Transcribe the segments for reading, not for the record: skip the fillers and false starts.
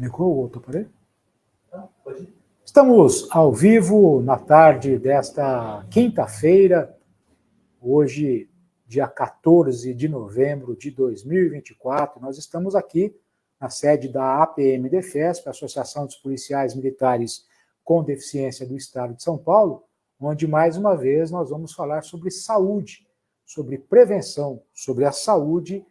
Ligou o outro aparelho? Estamos ao vivo na tarde desta quinta-feira, hoje, dia 14 de novembro de 2024. Nós estamos aqui na sede da APM-DEFESP, Associação dos Policiais Militares com Deficiência do Estado de São Paulo, onde, mais uma vez, nós vamos falar sobre saúde, sobre prevenção, sobre a saúde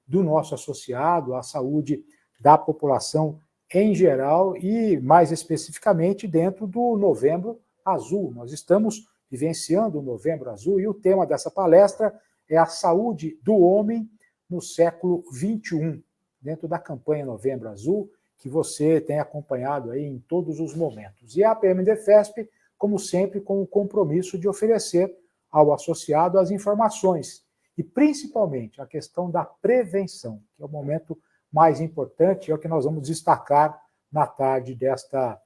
do nosso associado, a saúde da população em geral e, mais especificamente, dentro do Novembro Azul. Nós estamos vivenciando o Novembro Azul e o tema dessa palestra é a saúde do homem no século XXI, dentro da campanha Novembro Azul, que você tem acompanhado aí em todos os momentos. E a APM-DEFESP, como sempre, com o compromisso de oferecer ao associado as informações e, principalmente, a questão da prevenção, que é o momento mais importante, é o que nós vamos destacar na tarde desta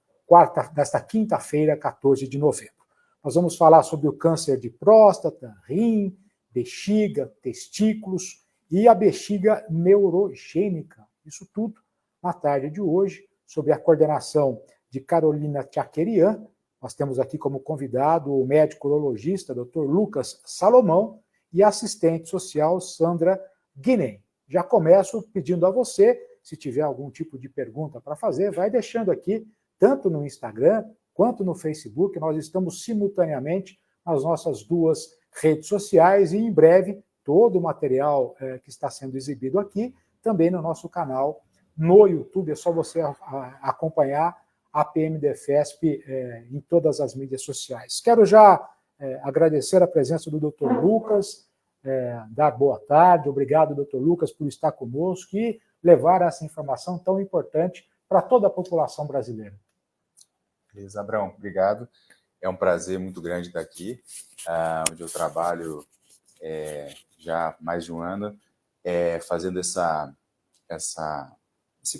quinta-feira, 14 de novembro. Nós vamos falar sobre o câncer de próstata, rim, bexiga, testículos e a bexiga neurogênica. Isso tudo na tarde de hoje, sob a coordenação de Carolina Tchakerian. Nós temos aqui como convidado o médico urologista, Dr. Lucas Salomão, e a assistente social, Sandra Guinem. Já começo pedindo a você, se tiver algum tipo de pergunta para fazer, vai deixando aqui, tanto no Instagram quanto no Facebook. Nós estamos simultaneamente nas nossas duas redes sociais e, em breve, todo o material que está sendo exibido aqui, também no nosso canal no YouTube. É só você acompanhar a APM-DEFESP em todas as mídias sociais. Quero já agradecer a presença do Dr. Lucas, dar boa tarde. Obrigado, Dr. Lucas, por estar conosco e levar essa informação tão importante para toda a população brasileira. Beleza, Abrão, obrigado. É um prazer muito grande estar aqui, onde eu trabalho já há mais de um ano, fazendo esse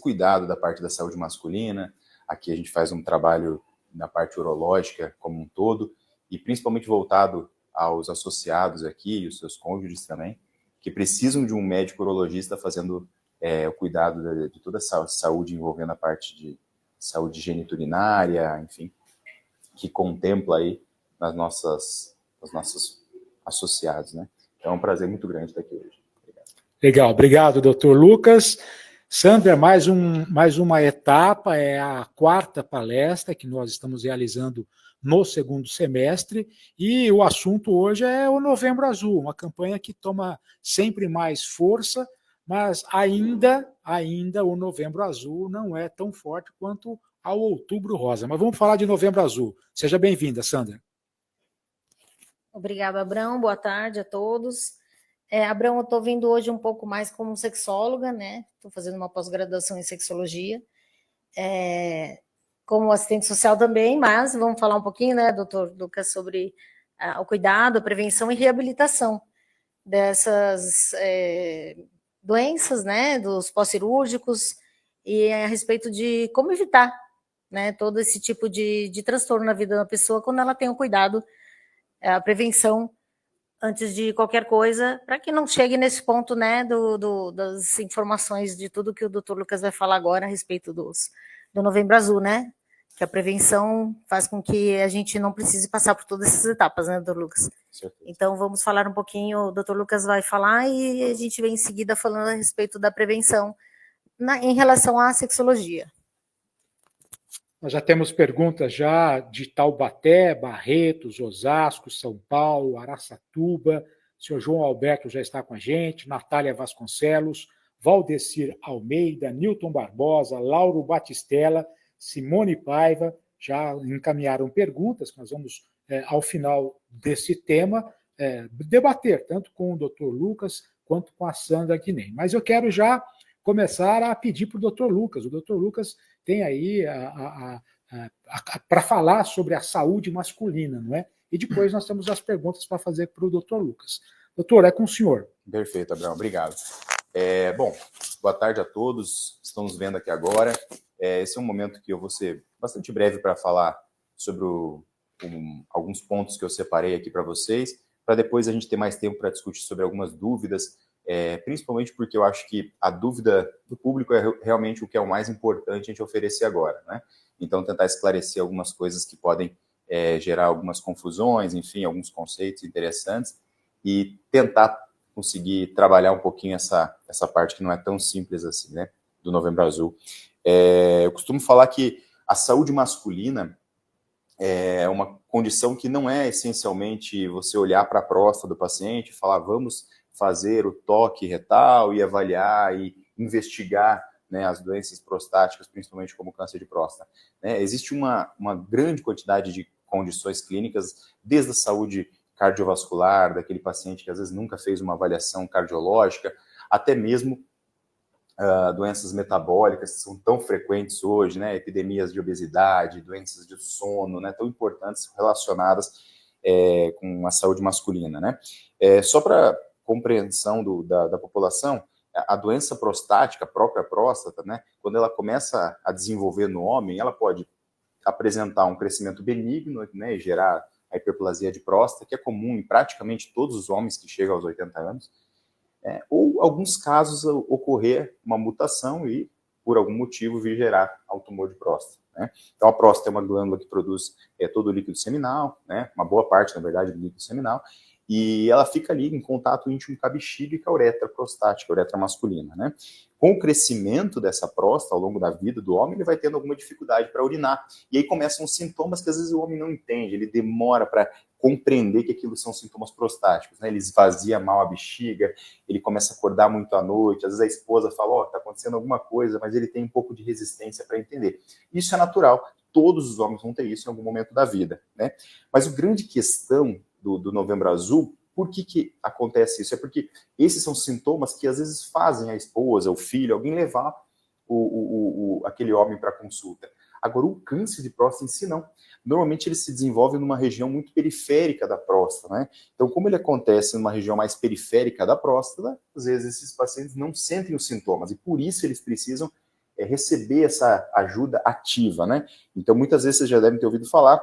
cuidado da parte da saúde masculina. Aqui a gente faz um trabalho na parte urológica como um todo, e principalmente voltado aos associados aqui, e os seus cônjuges também, que precisam de um médico urologista fazendo o cuidado de toda a saúde envolvendo a parte de saúde geniturinária, enfim, que contempla aí os nossos associados, né? Então é um prazer muito grande estar aqui hoje. Legal, obrigado, doutor Lucas. Sandra, mais uma etapa, é a quarta palestra que nós estamos realizando no segundo semestre, e o assunto hoje é o Novembro Azul, uma campanha que toma sempre mais força, mas ainda o Novembro Azul não é tão forte quanto ao Outubro Rosa. Mas vamos falar de Novembro Azul. Seja bem-vinda, Sandra. Obrigada, Abrão. Boa tarde a todos. Abrão, eu estou vindo hoje um pouco mais como sexóloga, né? Estou fazendo uma pós-graduação em sexologia, como assistente social também, mas vamos falar um pouquinho, né, doutor Lucas, sobre o cuidado, a prevenção e reabilitação dessas doenças, né, dos pós-cirúrgicos, e a respeito de como evitar, né, todo esse tipo de transtorno na vida da pessoa quando ela tem o cuidado, a prevenção antes de qualquer coisa, para que não chegue nesse ponto, né, das informações de tudo que o doutor Lucas vai falar agora a respeito do Novembro Azul, né, que a prevenção faz com que a gente não precise passar por todas essas etapas, né, doutor Lucas? Então, vamos falar um pouquinho, o doutor Lucas vai falar e a gente vem em seguida falando a respeito da prevenção em relação à sexologia. Nós já temos perguntas já de Taubaté, Barretos, Osasco, São Paulo, Araçatuba. O senhor João Alberto já está com a gente, Natália Vasconcelos, Valdecir Almeida, Nilton Barbosa, Lauro Batistella, Simone Paiva, já encaminharam perguntas que nós vamos, ao final desse tema, debater, tanto com o Dr. Lucas quanto com a Sandra Guinem. Mas eu quero já começar a pedir para o Dr. Lucas. O Dr. Lucas tem aí para falar sobre a saúde masculina, não é? E depois nós temos as perguntas para fazer para o Dr. Lucas. Doutor, é com o senhor. Perfeito, Abraão, obrigado. Bom, boa tarde a todos, estamos vendo aqui agora. Esse é um momento que eu vou ser bastante breve para falar sobre alguns pontos que eu separei aqui para vocês, para depois a gente ter mais tempo para discutir sobre algumas dúvidas principalmente porque eu acho que a dúvida do público é realmente o que é o mais importante a gente oferecer agora, né? Então, tentar esclarecer algumas coisas que podem gerar algumas confusões, enfim, alguns conceitos interessantes, e tentar conseguir trabalhar um pouquinho essa parte que não é tão simples assim, né, do Novembro Azul. Eu costumo falar que a saúde masculina é uma condição que não é essencialmente você olhar para a próstata do paciente e falar, vamos fazer o toque retal e avaliar e investigar, né, as doenças prostáticas, principalmente como câncer de próstata. Existe uma grande quantidade de condições clínicas, desde a saúde cardiovascular, daquele paciente que às vezes nunca fez uma avaliação cardiológica, até mesmo doenças metabólicas que são tão frequentes hoje, né, epidemias de obesidade, doenças de sono, né, tão importantes relacionadas com a saúde masculina, né. Só para compreensão da população, a doença prostática, a própria próstata, né, quando ela começa a desenvolver no homem, ela pode apresentar um crescimento benigno, né, e gerar a hiperplasia de próstata, que é comum em praticamente todos os homens que chegam aos 80 anos, ou alguns casos ocorrer uma mutação e, por algum motivo, vir gerar ao tumor de próstata, né? Então, a próstata é uma glândula que produz todo o líquido seminal, né, uma boa parte, na verdade, do líquido seminal, e ela fica ali em contato íntimo com a bexiga e com a uretra prostática, a uretra masculina, né? Com o crescimento dessa próstata ao longo da vida do homem, ele vai tendo alguma dificuldade para urinar. E aí começam os sintomas que às vezes o homem não entende, ele demora para compreender que aquilo são sintomas prostáticos, né? Ele esvazia mal a bexiga, ele começa a acordar muito à noite, às vezes a esposa fala, tá acontecendo alguma coisa, mas ele tem um pouco de resistência para entender. Isso é natural, todos os homens vão ter isso em algum momento da vida, né? Mas a grande questão do Novembro Azul, por que acontece isso? É porque esses são sintomas que às vezes fazem a esposa, o filho, alguém levar aquele homem para consulta. Agora, o câncer de próstata em si, não. Normalmente ele se desenvolve numa região muito periférica da próstata, né? Então, como ele acontece numa região mais periférica da próstata, às vezes esses pacientes não sentem os sintomas, e por isso eles precisam receber essa ajuda ativa, né? Então, muitas vezes vocês já devem ter ouvido falar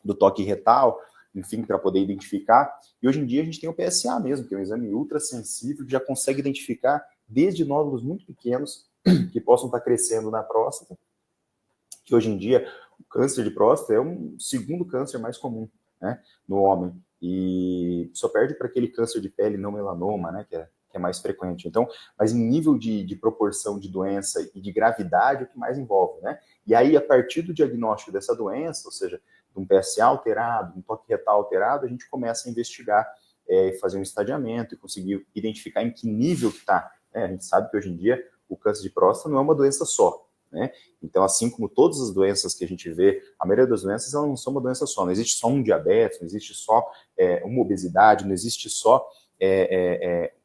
do toque retal, enfim, para poder identificar. E hoje em dia a gente tem o PSA mesmo, que é um exame ultrassensível que já consegue identificar desde nódulos muito pequenos que possam estar crescendo na próstata, que hoje em dia o câncer de próstata é um segundo câncer mais comum, né, no homem. E só perde para aquele câncer de pele não melanoma, né, que é mais frequente. Então, mas em nível de proporção de doença e de gravidade, é o que mais envolve, né? E aí, a partir do diagnóstico dessa doença, ou seja, de um PSA alterado, de um toque retal alterado, a gente começa a investigar, fazer um estadiamento e conseguir identificar em que nível que está. A gente sabe que hoje em dia o câncer de próstata não é uma doença só, né? Então, assim como todas as doenças que a gente vê, a maioria das doenças elas não são uma doença só. Não existe só um diabetes, não existe só uma obesidade, não existe só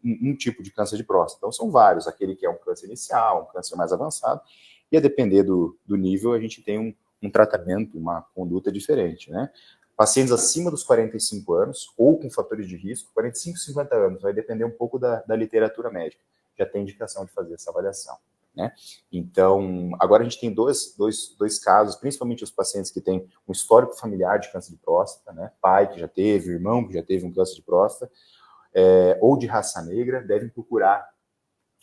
um tipo de câncer de próstata. Então, são vários. Aquele que é um câncer inicial, um câncer mais avançado, e a depender do nível, a gente tem um tratamento, uma conduta diferente, né? Pacientes acima dos 45 anos, ou com fatores de risco, 45, 50 anos, vai depender um pouco da literatura médica. Já tem indicação de fazer essa avaliação, né? Então, agora a gente tem dois casos, principalmente os pacientes que têm um histórico familiar de câncer de próstata, né? Pai que já teve, irmão que já teve um câncer de próstata, ou de raça negra, devem procurar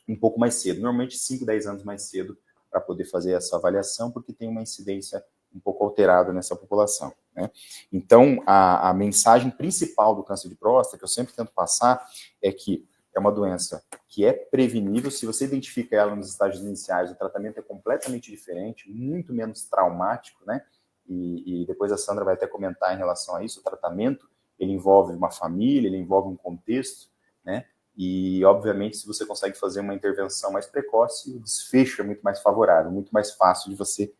um pouco mais cedo, normalmente 5, 10 anos mais cedo, para poder fazer essa avaliação, porque tem uma incidência um pouco alterada nessa população, né? Então, a mensagem principal do câncer de próstata, que eu sempre tento passar, é que é uma doença que é prevenível, se você identifica ela nos estágios iniciais, o tratamento é completamente diferente, muito menos traumático, né? E depois a Sandra vai até comentar em relação a isso, o tratamento, ele envolve uma família, ele envolve um contexto, né? E, obviamente, se você consegue fazer uma intervenção mais precoce, o desfecho é muito mais favorável, muito mais fácil de você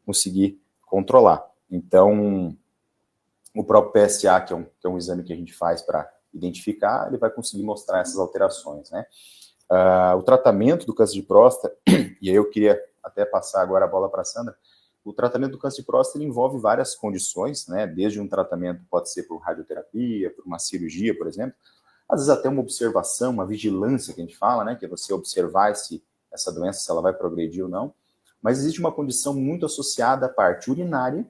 conseguir controlar. Então, o próprio PSA, que é um exame que a gente faz para identificar, ele vai conseguir mostrar essas alterações, né? O tratamento do câncer de próstata, e aí eu queria até passar agora a bola para a Sandra, o tratamento do câncer de próstata ele envolve várias condições, né? Desde um tratamento, pode ser por radioterapia, por uma cirurgia, por exemplo, às vezes até uma observação, uma vigilância que a gente fala, né? Que é você observar se essa doença, se ela vai progredir ou não. Mas existe uma condição muito associada à parte urinária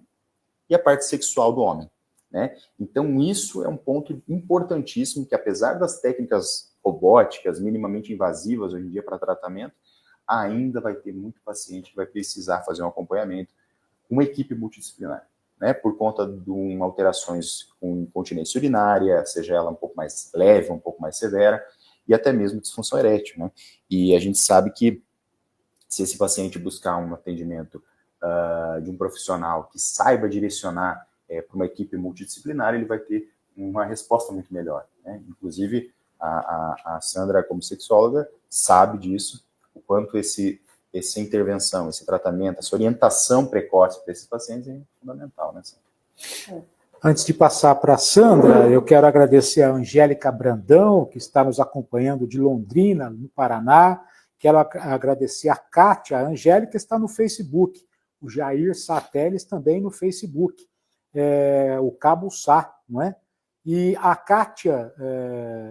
e à parte sexual do homem, né? Então, isso é um ponto importantíssimo que, apesar das técnicas robóticas, minimamente invasivas hoje em dia para tratamento, ainda vai ter muito paciente que vai precisar fazer um acompanhamento com uma equipe multidisciplinar, né, por conta de alterações com incontinência urinária, seja ela um pouco mais leve, um pouco mais severa, e até mesmo disfunção erétil, né? E a gente sabe que se esse paciente buscar um atendimento de um profissional que saiba direcionar para uma equipe multidisciplinar, ele vai ter uma resposta muito melhor, né? Inclusive, a Sandra, como sexóloga, sabe disso, o quanto essa intervenção, esse tratamento, essa orientação precoce para esses pacientes é fundamental, né, Sandra? Antes de passar para a Sandra, eu quero agradecer a Angélica Brandão, que está nos acompanhando de Londrina, no Paraná. Quero agradecer a Kátia. A Angélica está no Facebook. O Jair Sateles também no Facebook. O Cabo Sá, não é? E a Kátia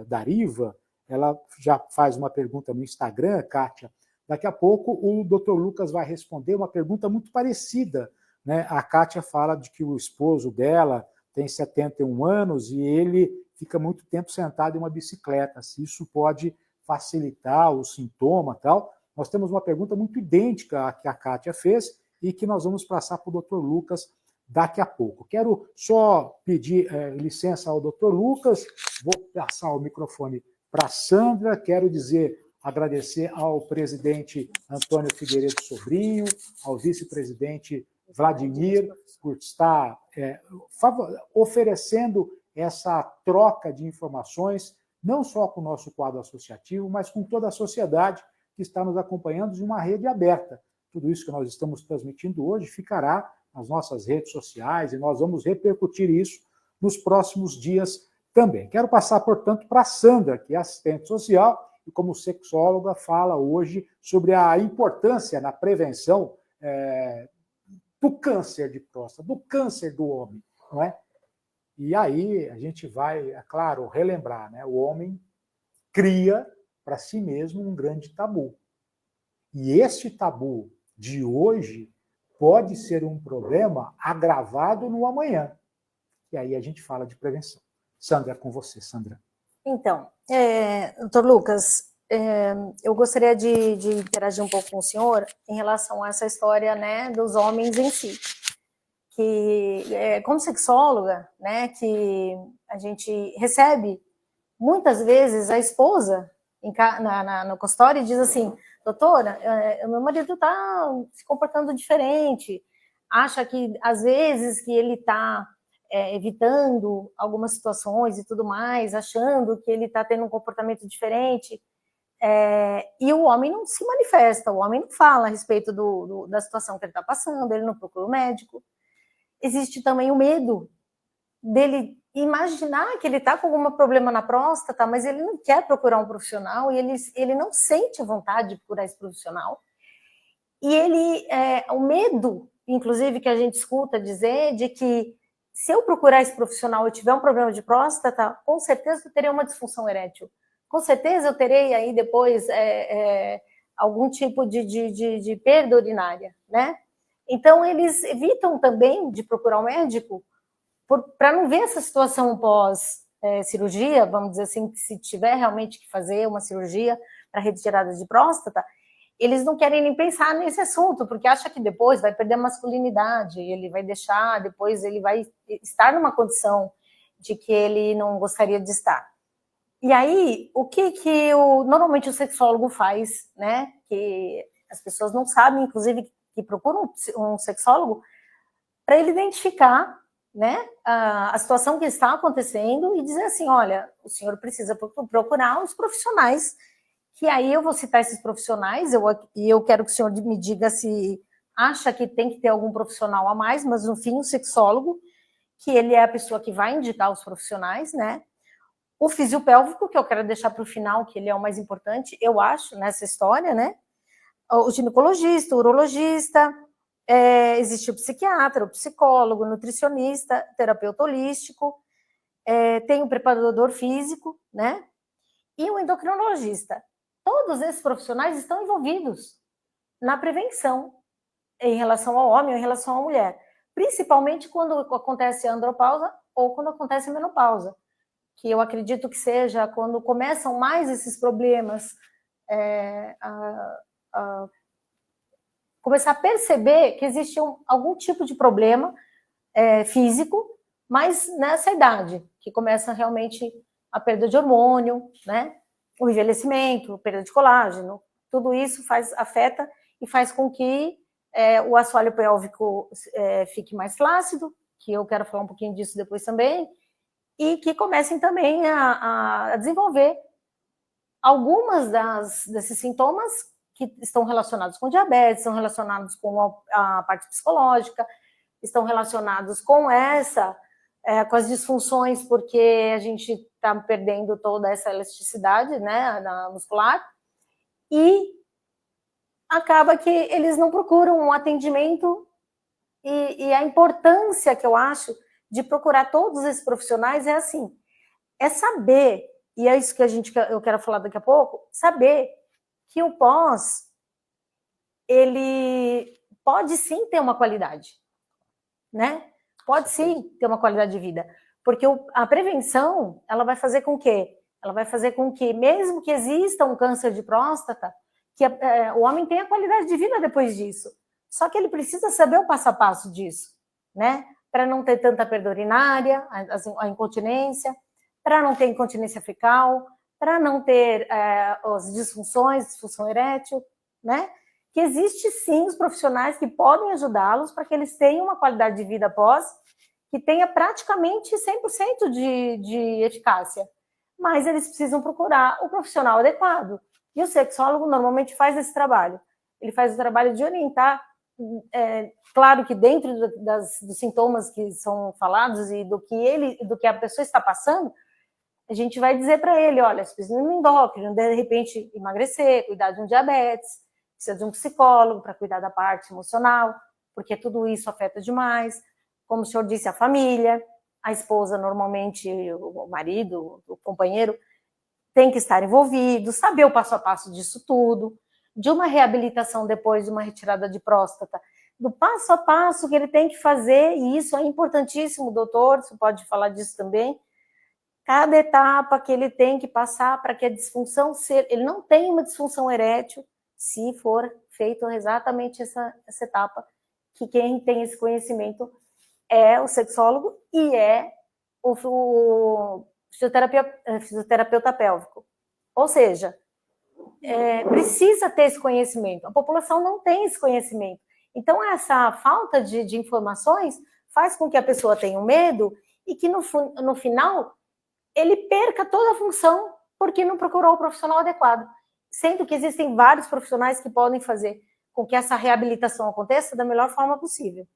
Dariva, ela já faz uma pergunta no Instagram, Kátia. Daqui a pouco o Dr. Lucas vai responder uma pergunta muito parecida, né? A Kátia fala de que o esposo dela tem 71 anos e ele fica muito tempo sentado em uma bicicleta, se isso pode facilitar o sintoma e tal. Nós temos uma pergunta muito idêntica à que a Kátia fez e que nós vamos passar para o Dr. Lucas daqui a pouco. Quero só pedir licença ao Dr. Lucas, vou passar o microfone para a Sandra, quero agradecer ao presidente Antônio Figueiredo Sobrinho, ao vice-presidente Vladimir, por estar oferecendo essa troca de informações, não só com o nosso quadro associativo, mas com toda a sociedade que está nos acompanhando de uma rede aberta. Tudo isso que nós estamos transmitindo hoje ficará nas nossas redes sociais e nós vamos repercutir isso nos próximos dias também. Quero passar, portanto, para a Sandra, que é assistente social e como sexóloga fala hoje sobre a importância na prevenção do câncer de próstata, do câncer do homem, não é? E aí a gente vai, é claro, relembrar, né? O homem cria para si mesmo um grande tabu. E este tabu de hoje pode ser um problema agravado no amanhã. E aí a gente fala de prevenção. Sandra, é com você, Sandra. Então, doutor Lucas, eu gostaria de interagir um pouco com o senhor em relação a essa história, né, dos homens em si. Que, como sexóloga, né, que a gente recebe muitas vezes a esposa no consultório e diz assim: doutora, meu marido está se comportando diferente, acha que às vezes que ele está evitando algumas situações e tudo mais, achando que ele está tendo um comportamento diferente, e o homem não se manifesta, o homem não fala a respeito da situação que ele está passando, ele não procura o médico. Existe também o medo dele imaginar que ele está com algum problema na próstata, mas ele não quer procurar um profissional e ele não sente vontade de procurar esse profissional. E o medo, inclusive, que a gente escuta dizer de que se eu procurar esse profissional e tiver um problema de próstata, com certeza eu terei uma disfunção erétil. Com certeza eu terei aí depois algum tipo de perda urinária, né? Então, eles evitam também de procurar um médico para não ver essa situação pós-cirurgia, vamos dizer assim, que se tiver realmente que fazer uma cirurgia para retirada de próstata, eles não querem nem pensar nesse assunto, porque acha que depois vai perder a masculinidade, ele vai deixar, depois ele vai estar numa condição de que ele não gostaria de estar. E aí, o que normalmente o sexólogo faz, né? Que as pessoas não sabem, inclusive, que procuram um sexólogo, para ele identificar, né, a situação que está acontecendo e dizer assim: olha, o senhor precisa procurar os profissionais, que aí eu vou citar esses profissionais, e eu quero que o senhor me diga se acha que tem que ter algum profissional a mais, mas no fim o sexólogo, que ele é a pessoa que vai indicar os profissionais, né? O fisiopélvico, que eu quero deixar para o final, que ele é o mais importante, eu acho, nessa história, né? O ginecologista, o urologista, existe o psiquiatra, o psicólogo, o nutricionista, terapeuta holístico, tem o preparador físico, né? E o endocrinologista. Todos esses profissionais estão envolvidos na prevenção em relação ao homem ou em relação à mulher, principalmente quando acontece a andropausa ou quando acontece a menopausa. que eu acredito que seja quando começam mais esses problemas, começar a perceber que existe algum tipo de problema físico, mas nessa idade, que começa realmente a perda de hormônio, né? O envelhecimento, a perda de colágeno, tudo isso afeta e faz com que o assoalho pélvico fique mais flácido, que eu quero falar um pouquinho disso depois também, e que comecem também a desenvolver algumas desses sintomas que estão relacionados com diabetes, estão relacionados com a parte psicológica, estão relacionados com com as disfunções, porque a gente está perdendo toda essa elasticidade, né, muscular, e acaba que eles não procuram um atendimento, e a importância que eu acho de procurar todos esses profissionais é saber, e é isso que eu quero falar daqui a pouco, saber que o pós, ele pode sim ter uma qualidade, né? Pode sim ter uma qualidade de vida, porque a prevenção, ela vai fazer com que? Ela vai fazer com que, mesmo que exista um câncer de próstata, que o homem tenha qualidade de vida depois disso. Só que ele precisa saber o passo a passo disso, né? Para não ter tanta perda urinária, a incontinência, para não ter incontinência fecal, para não ter as disfunção erétil, né? Que existe sim os profissionais que podem ajudá-los para que eles tenham uma qualidade de vida após, que tenha praticamente 100% de eficácia. Mas eles precisam procurar o profissional adequado. E o sexólogo normalmente faz esse trabalho. Ele faz o trabalho de orientar, claro que dentro dos sintomas que são falados e do que a pessoa está passando, a gente vai dizer para ele, olha, você precisa de um endócrino, de repente emagrecer, cuidar de um diabetes, precisa de um psicólogo para cuidar da parte emocional, porque tudo isso afeta demais. Como o senhor disse, a família, a esposa, normalmente, o marido, o companheiro, tem que estar envolvido, saber o passo a passo disso tudo, de uma reabilitação depois de uma retirada de próstata, do passo a passo que ele tem que fazer, e isso é importantíssimo, doutor, você pode falar disso também, cada etapa que ele tem que passar para que a disfunção ele não tenha uma disfunção erétil, se for feito exatamente essa etapa, que quem tem esse conhecimento é o sexólogo e é o fisioterapeuta pélvico. Ou seja, precisa ter esse conhecimento. A população não tem esse conhecimento. Então, essa falta de informações faz com que a pessoa tenha um medo e que, no final, ele perca toda a função porque não procurou o profissional adequado. Sendo que existem vários profissionais que podem fazer com que essa reabilitação aconteça da melhor forma possível.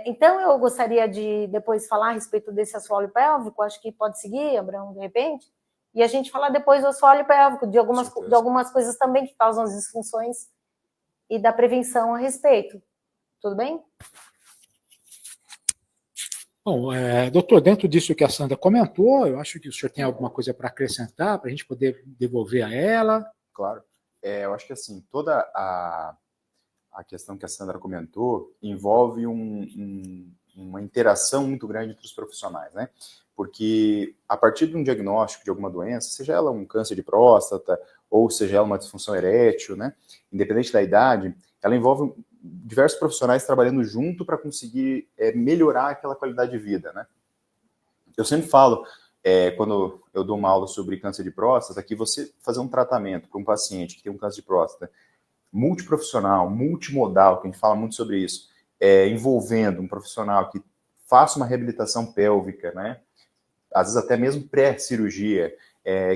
Então, eu gostaria de depois falar a respeito desse assoalho pélvico, acho que pode seguir, Abraão, de repente, e a gente falar depois do assoalho pélvico, de algumas coisas também que causam as disfunções e da prevenção a respeito. Tudo bem? Bom, doutor, dentro disso que a Sandra comentou, eu acho que o senhor tem alguma coisa para acrescentar, para a gente poder devolver a ela. Claro. Eu acho que, assim, toda a questão que a Sandra comentou envolve uma interação muito grande entre os profissionais, né? Porque a partir de um diagnóstico de alguma doença, seja ela um câncer de próstata ou seja ela uma disfunção erétil, né? Independente da idade, ela envolve diversos profissionais trabalhando junto para conseguir melhorar aquela qualidade de vida, né? Eu sempre falo, quando eu dou uma aula sobre câncer de próstata, que você fazer um tratamento para um paciente que tem um câncer de próstata multiprofissional, multimodal, que a gente fala muito sobre isso, envolvendo um profissional que faça uma reabilitação pélvica, né? Às vezes até mesmo pré-cirurgia,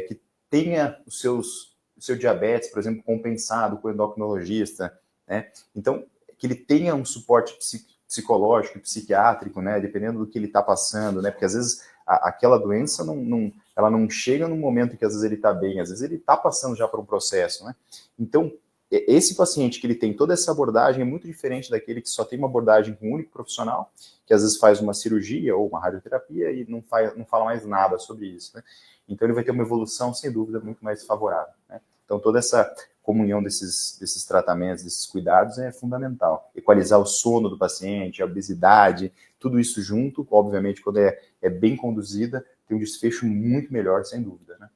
que tenha o seu diabetes, por exemplo, compensado com o endocrinologista, né? Então, que ele tenha um suporte psicológico e psiquiátrico, né? Dependendo do que ele está passando, né? Porque às vezes aquela doença ela não chega no momento que às vezes ele está bem, às vezes ele está passando já por um processo, né? Então, esse paciente que ele tem toda essa abordagem é muito diferente daquele que só tem uma abordagem com um único profissional, que às vezes faz uma cirurgia ou uma radioterapia e não fala mais nada sobre isso, né? Então ele vai ter uma evolução, sem dúvida, muito mais favorável, né? Então toda essa comunhão desses tratamentos, desses cuidados é fundamental. Equalizar o sono do paciente, a obesidade, tudo isso junto, obviamente, quando é bem conduzida, ter um desfecho muito melhor, sem dúvida, né?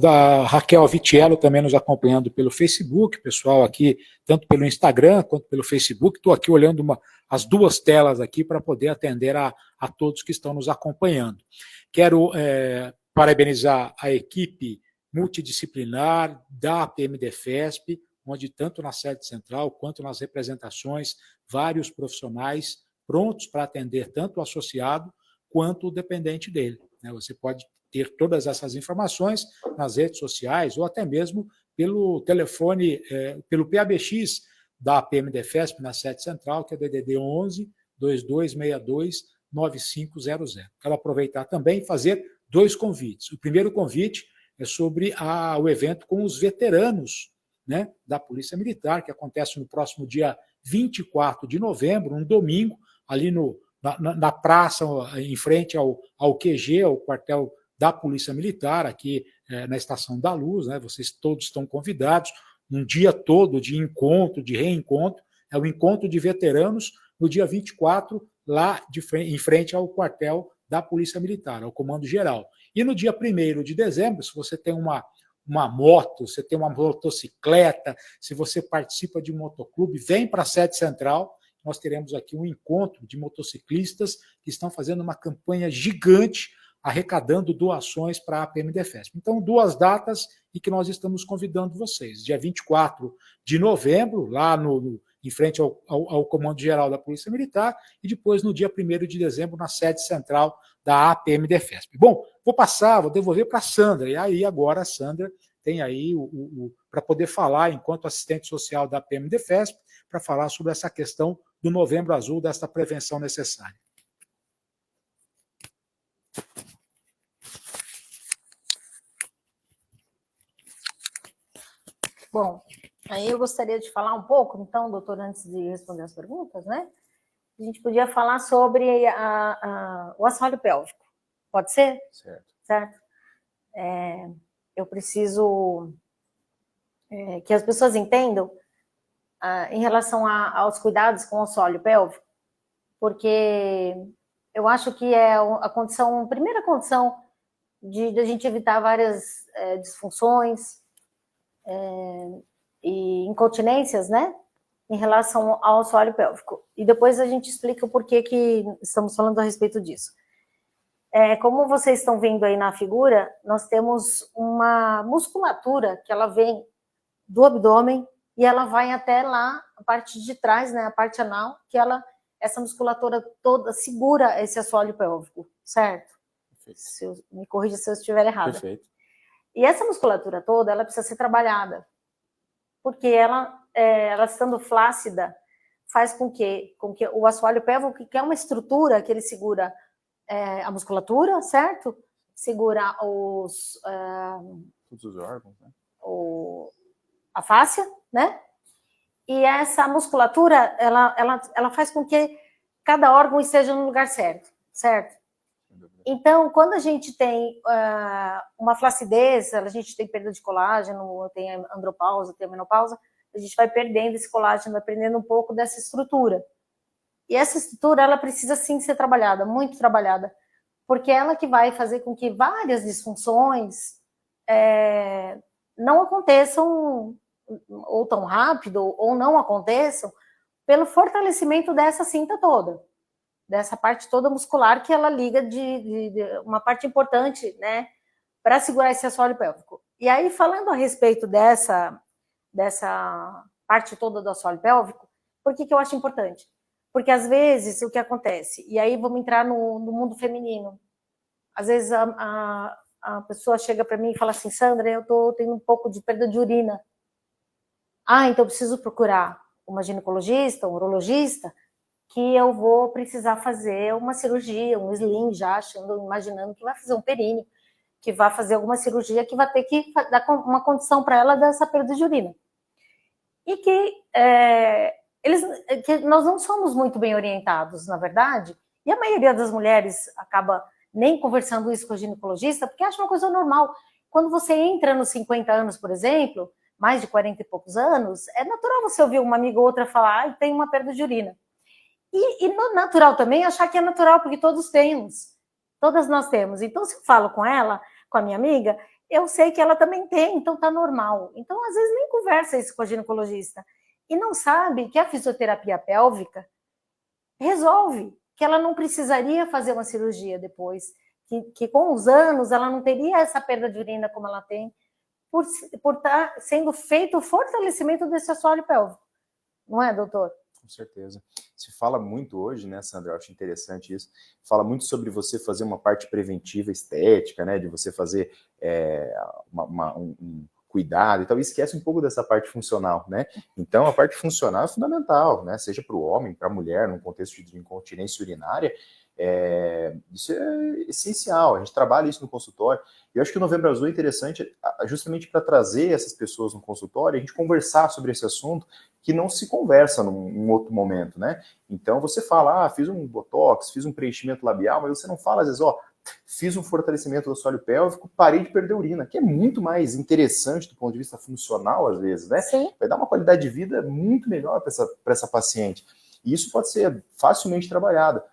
Da Raquel Vitiello também nos acompanhando pelo Facebook, pessoal aqui, tanto pelo Instagram quanto pelo Facebook. Estou aqui olhando as duas telas aqui para poder atender a todos que estão nos acompanhando. Quero parabenizar a equipe multidisciplinar da PMDFESP, onde tanto na sede central quanto nas representações, vários profissionais prontos para atender tanto o associado quanto o dependente dele. Você pode ter todas essas informações nas redes sociais ou até mesmo pelo telefone, pelo PABX da PMDFESP na sede central, que é DDD 11 2262 9500. Quero aproveitar também e fazer 2 convites. O primeiro convite é sobre o evento com os veteranos, né, da Polícia Militar, que acontece no próximo dia 24 de novembro, um domingo, ali na praça, em frente ao QG, ao quartel da Polícia Militar, aqui na Estação da Luz, né? Vocês todos estão convidados, um dia todo de encontro, de reencontro, é o encontro de veteranos no dia 24, lá em frente ao quartel da Polícia Militar, ao Comando Geral. E no dia 1º de dezembro, se você tem uma moto, você tem uma motocicleta, se você participa de um motoclube, vem para a sede central. Nós teremos aqui um encontro de motociclistas que estão fazendo uma campanha gigante, arrecadando doações para a PMDFESP. Então, 2 datas e que nós estamos convidando vocês. Dia 24 de novembro, lá em frente ao Comando Geral da Polícia Militar, e depois no dia 1º de dezembro, na sede central da APMDFESP. Bom, vou devolver para a Sandra, e aí agora a Sandra tem aí para poder falar, enquanto assistente social da PMDFESP, para falar sobre essa questão do Novembro Azul, dessa prevenção necessária. Bom, aí eu gostaria de falar um pouco, então, doutor, antes de responder as perguntas, né? A gente podia falar sobre o assoalho pélvico. Pode ser? Certo. Eu preciso que as pessoas entendam em relação aos cuidados com o assoalho pélvico, porque eu acho que é a primeira condição de a gente evitar várias disfunções e incontinências, né, em relação ao assoalho pélvico. E depois a gente explica o porquê que estamos falando a respeito disso. Como vocês estão vendo aí na figura, nós temos uma musculatura que ela vem do abdômen e ela vai até lá, a parte de trás, né, a parte anal, que essa musculatura toda segura esse assoalho pélvico, certo? Me corrija se eu estiver errada. Perfeito. E essa musculatura toda, ela precisa ser trabalhada, porque ela estando flácida, faz com que o assoalho pélvico, que é uma estrutura que ele segura a musculatura, certo? Segura todos os órgãos, né? A fáscia, né? E essa musculatura, ela faz com que cada órgão esteja no lugar certo, certo? Então, quando a gente tem uma flacidez, a gente tem perda de colágeno, tem andropausa, tem menopausa, a gente vai perdendo esse colágeno, vai perdendo um pouco dessa estrutura. E essa estrutura, ela precisa sim ser trabalhada, muito trabalhada, porque é ela que vai fazer com que várias disfunções não aconteçam ou tão rápido, ou não aconteçam, pelo fortalecimento dessa cinta toda, dessa parte toda muscular que ela liga de uma parte importante, né, para segurar esse assoalho pélvico. E aí, falando a respeito dessa parte toda do assoalho pélvico, por que eu acho importante? Porque, às vezes, o que acontece, e aí vamos entrar no mundo feminino, às vezes a pessoa chega para mim e fala assim, Sandra, eu tô tendo um pouco de perda de urina. Então eu preciso procurar uma ginecologista, um urologista, que eu vou precisar fazer uma cirurgia, um sling, já imaginando que vai fazer um períneo, que vai fazer alguma cirurgia que vai ter que dar uma condição para ela dessa perda de urina. E que nós não somos muito bem orientados, na verdade, e a maioria das mulheres acaba nem conversando isso com o ginecologista, porque acha uma coisa normal. Quando você entra nos 50 anos, por exemplo, mais de 40 e poucos anos, é natural você ouvir uma amiga ou outra falar, tem uma perda de urina. E no natural também, achar que é natural, porque todos temos. Todas nós temos. Então, se eu falo com ela, com a minha amiga, eu sei que ela também tem, então tá normal. Então, às vezes, nem conversa isso com a ginecologista. E não sabe que a fisioterapia pélvica resolve, que ela não precisaria fazer uma cirurgia depois, que com os anos ela não teria essa perda de urina como ela tem, por estar sendo feito o fortalecimento desse assoalho pélvico. Não é, doutor? Com certeza. Se fala muito hoje, né, Sandra? Eu acho interessante isso. Fala muito sobre você fazer uma parte preventiva estética, né? De você fazer um cuidado e tal. E esquece um pouco dessa parte funcional, né? Então, a parte funcional é fundamental, né? Seja para o homem, para a mulher, num contexto de incontinência urinária. Isso é essencial. A gente trabalha isso no consultório. E eu acho que o Novembro Azul é interessante justamente para trazer essas pessoas no consultório e a gente conversar sobre esse assunto que não se conversa num outro momento, né? Então você fala, fiz um botox, fiz um preenchimento labial, mas você não fala às vezes, fiz um fortalecimento do assoalho pélvico, parei de perder urina, que é muito mais interessante do ponto de vista funcional às vezes, né? Sim. Vai dar uma qualidade de vida muito melhor para essa paciente. E isso pode ser facilmente trabalhado.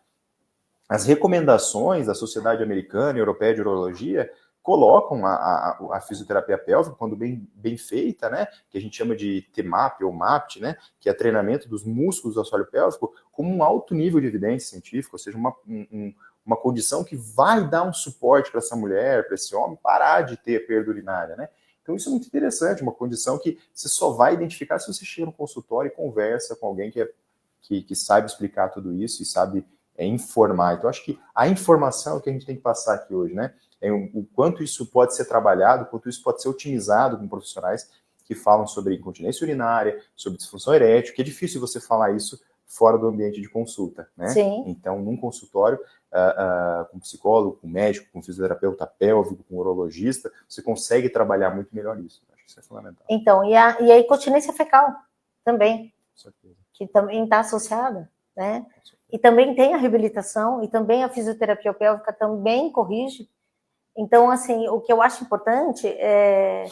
As recomendações da Sociedade Americana e Europeia de Urologia colocam a fisioterapia pélvica, quando bem feita, né, que a gente chama de TMAP ou MAPT, né, que é treinamento dos músculos do assoalho pélvico, como um alto nível de evidência científica, ou seja, uma condição que vai dar um suporte para essa mulher, para esse homem, parar de ter perda urinária, né? Então isso é muito interessante, uma condição que você só vai identificar se você chega no consultório e conversa com alguém que sabe explicar tudo isso e sabe informar. Então, acho que a informação é o que a gente tem que passar aqui hoje, né? O quanto isso pode ser trabalhado, o quanto isso pode ser otimizado com profissionais que falam sobre incontinência urinária, sobre disfunção erétil, que é difícil você falar isso fora do ambiente de consulta, né? Sim. Então, num consultório, com psicólogo, com médico, com fisioterapeuta pélvico, com urologista, você consegue trabalhar muito melhor isso. Acho que isso é fundamental. Então, e a incontinência fecal também, Com certeza. que também está associada, né? E também tem a reabilitação, e também a fisioterapia pélvica também corrige. Então, assim, o que eu acho importante é